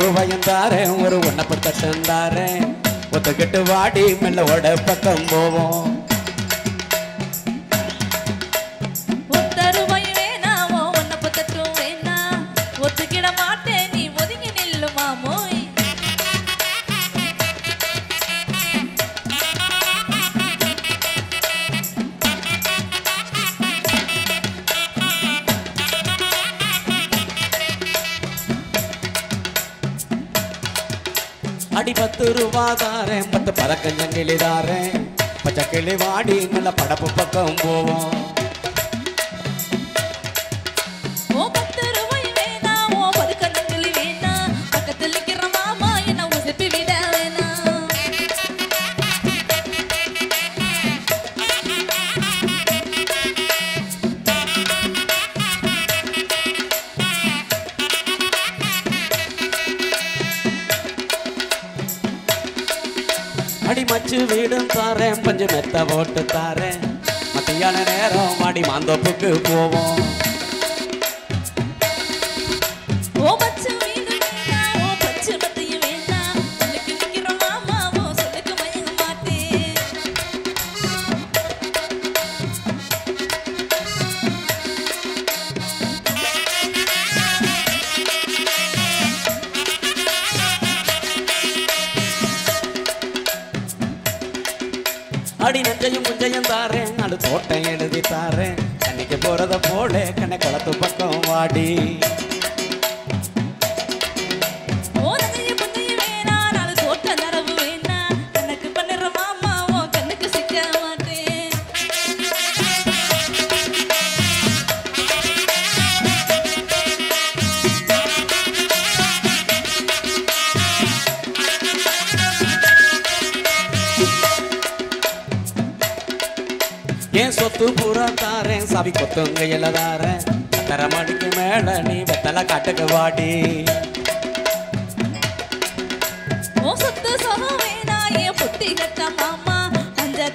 ரூபாயும் தாரேன் ஒரு உன்னப்பு தட்டும் தாரேன் ஒத்துக்கிட்டு வாடி மெல்ல ஓட பக்கம் போவோம் ஒத்துக்கிட மாட்டேன் நீ ஒதுங்கி நில்லு மாமோய் அடி 10 ரூபா தாரேன் 10 பறக்கஞ்சங்கிலி தாரேன் பச்சை கிளி வாடி நல்ல படப்பு பக்கம் போவோம் அடி மச்சு வீடும் தாரேன் பஞ்சு மெத்த போட்டு தாரேன் மத்தியான நேரம் மாடி மாந்தோப்புக்கு போவோம் அடி நஞ்சையும் முஞ்சையும் தாரேன் நாலு தோட்டம் எழுதி தாரேன் கண்ணிக்கு போறத போல கண்ணை குளத்து பக்கம் வாடி ஏன் சொத்து பூரா தாரேன் சாவி கொத்துங்க எல்லதாரேன் 10:30 மணிக்கு மேல நீ வெத்தலை காட்டுக்கு வாடி சொத்து சொகம் வேணா ஏன் புட்டி கட்ட மாமா அந்த